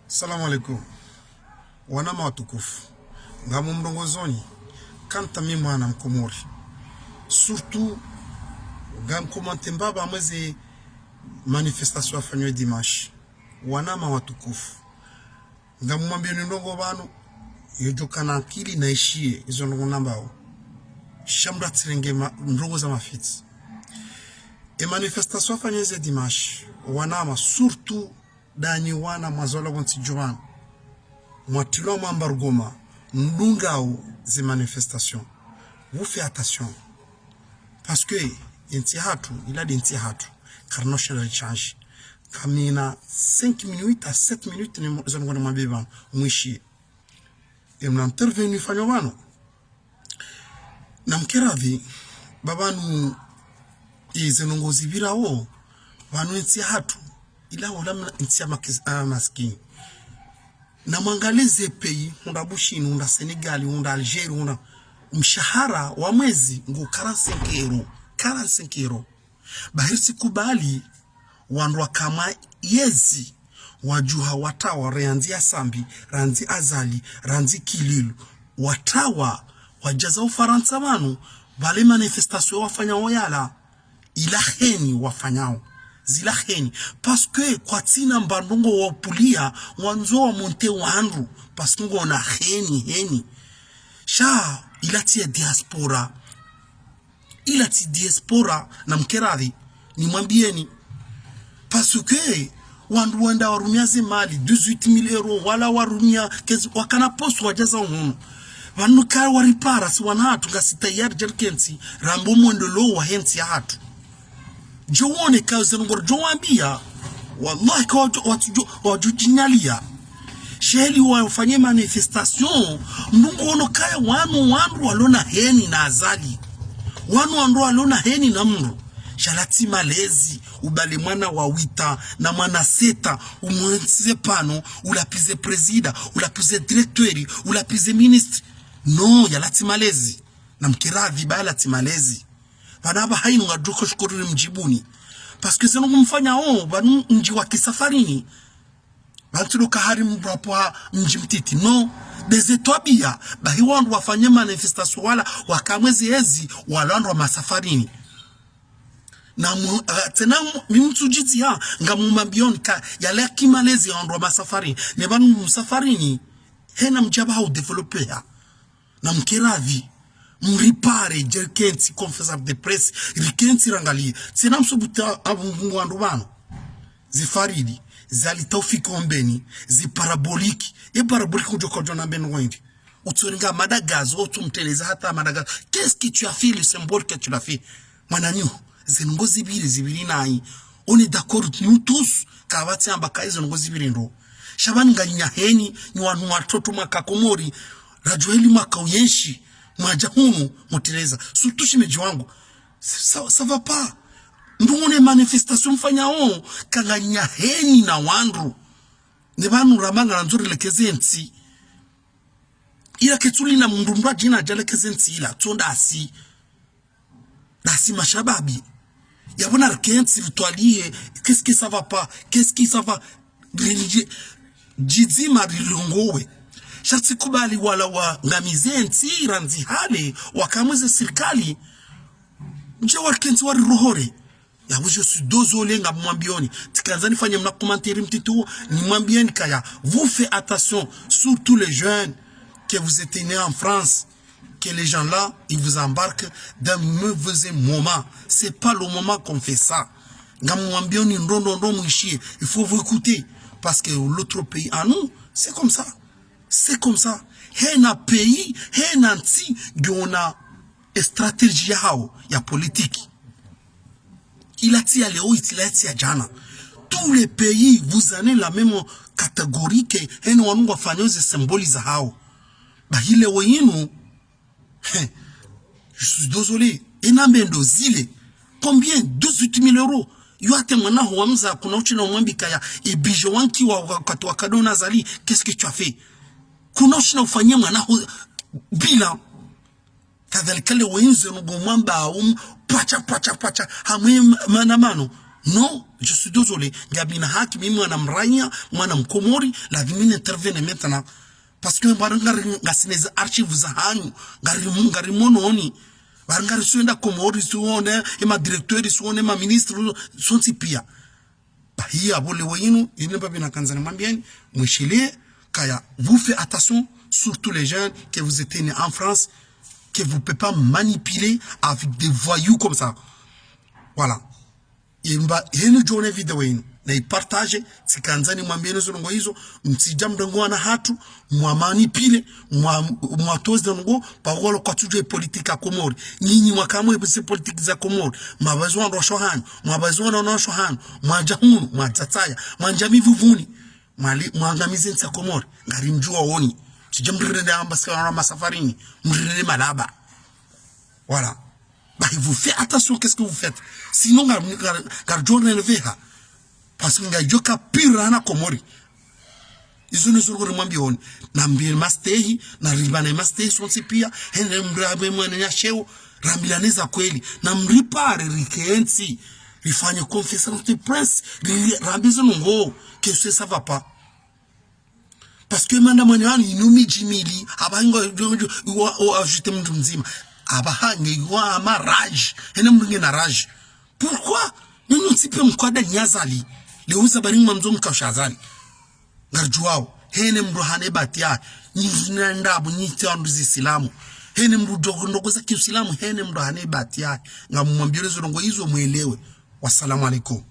Salamu alaikum. Wanama watukufu. Ngamu mdongozoni. Kanta mi mwana mkomori. Surtout, ngam komante mbaba mwezi manifestation afanywe dimanche. Wanama watukufu. Ngamu mwambie ndongo bano. Yojokana akili na ishie. Izo ndongo nambao. Shambra tirenge ndongo za mafiti. Manifestation afanywe dimanche. Wanama surtout dani wana mazola wanti juan mwatilo mambargoma ndungao ze manifestation. Vous faites attention parce que inti hatu il a d'inti hatu karnosha la change kamina 5 minutes à 7 minutes ni zongo mabeba mwishi mna intervenu fanyo bano namkeravi babanu izenongo zibirawo banu inti hatu ila wala intia maskini na mwangalize pays hunda Bushini hunda Senegal hunda Algeria hunda mshahara wa mwezi ngu 45 euro bahirisi kubali wanwa kama yezi wajuha watawa reanzia sambi ranzi azali ranzi kililu watawa wajaza Ufaransa manu bale manifestation wafanya oyala ila heni wafanyao zila heni parce que kwa tina mbandongo wapulia wanzo wa monte wanru parce que ngona heni sha ilati diaspora na mkeradhi ni mwambieni parce que wandu wanda warumia zimali 18,000 euro wala warumia wakana post wajaza uhuno wanuka waripara si wanahatu ngasita yari jerkensi rambo mwendo lo wa hensi ya hatu jowone kazi ngor jowambia wallahi kwa wajujinyalia sheli wafanye manifestation ndungu ono kaya wanu walona heni na azali wanu walona heni na mru shalati malezi ubali mwana wa wita na mwana seta umwenzize pano ulapize presida ulapize directori ulapize ministre no yalati malezi na mkiravi bala timalezi banaba hainu ngadruko shukuru mjibuni parce que zeno kumfanya banu mji wa kisafarini bantu kahari mbrapo mji mtiti no dezetwabia bahi wandu wafanye manifestation wala wakamwezi ezi walandwa masafarini na tena mimtujiti ha ngamumambion ka yale kimalezi andwa masafarini ne banu msafarini hena mjaba au developer ha na mkiravi mripare jerkensi confesseur de presse rikensi rangali sina msubuta abungu wandu bano zifaridi zali taufiki ombeni zi paraboliki ujoko jona beno wendi uturinga madagazo utumteleza hata madagazo qu'est-ce que tu as fait le symbole que tu l'as fait mananyo zingozi zibiri nai on est d'accord nous tous kabati ambaka izo ngozi biri ndo shabani nganya heni ni wanu watoto makakomori rajoeli makauyenshi mwajahunu moteleza sutushi meji wangu ça va pas ndungone manifestation mfanya kanganya heni na wandu ne banu ramanga nzuri lekezensi ila ketuli na mndumba jina jale kezensi ila tonda asi mashababi yabona rekensi ritualie qu'est-ce que ça va pas qu'est-ce qui ça va jizima rilongowe shati kubali wala wa ngamizenzi ranzi hale wakamweze serikali nje wakenzi wari rohore ya je suis désolé ngamwambioni tikanzani fanye mna commentaire mtitu ni mwambieni kaya vous faites attention surtout les jeunes que vous êtes nés en France que les gens là ils vous embarquent dans mauvais moment c'est pas le moment qu'on fait ça ngamwambioni ndondo mwishie il faut vous écouter parce que l'autre pays à nous c'est comme ça. C'est comme ça. Hena pays, hena nti giona stratégie yao ya politique. Ilati ya leo itilati ya jana. Tous les pays vous avez la même catégorie que hena wanu wafanyoze symboli za hao. Ba hile weyinu je suis désolé. Ena mbendo zile. Combien? 18,000 euros. Yoate mwana huamza kuna uchina mwambika ya ibijo wanki wakati wakadona zali. Qu'est-ce que tu as fait? Kunoshina ufanyia mwana bila kadhalika le wenze ngomwamba pacha hamwe manamano Non, je suis désolé. Gabina haki mimi mwana mranya, mwana mkomori, la vimine intervene maintenant. Parce que ngasineza archives za hanyu, ngari mononi. Ngari suenda komori suone, ema directeur suone, ema ministre sonsi pia. Bahia abole wayinu, yine babi na kanzani mambieni, mwishile, kaya, vous faites attention, surtout les jeunes, que vous êtes nés en France, que vous ne pouvez pas manipuler avec des voyous comme ça. Voilà. Henu jone video yenu na ipartage sikanzani mwambieni zongo hizo msija mdango na hatu mwamani pile mwatozi ngo pagolo kwa tuje politika Komori nyinyi mwakamwe bise politika za Komori mabazwa ndo shohani mabazwa ndo shohani mwajahunu mwatsataya mwanjami vuvuni mwangamize nsa Komori ngari njua woni sija mrende ambassadeur masafarini mrende malaba. Voilà. Bah, vous faites attention, qu'est-ce que vous faites? Sinon, gardons veha. Parce que vous avez pire na Komori. Ils ont sur le mambion. Nambi mastehi, na ribane mastehi son sipia, hene mrabe mwana nyasheo, rambilaneza kweli. Namripare rikensi, rifanye confessance de presse, rambizo nungo, que ça va pas. Parce que madame Manyani, inumi jimili, abango, ajouter mdu mzima. Abahange wa ma rage ene mringe na rage. Pourquoi nous nsipe mkwada nyazali leuza bari mamzo mkashazali ngarjuao hene mruhane batia nyina ndabu nyiti anduzi Islamu hene mrudogo ndogo za Kiislamu hene mruhane batia ngamwambie zongo hizo muelewe. Wassalamu alaikum.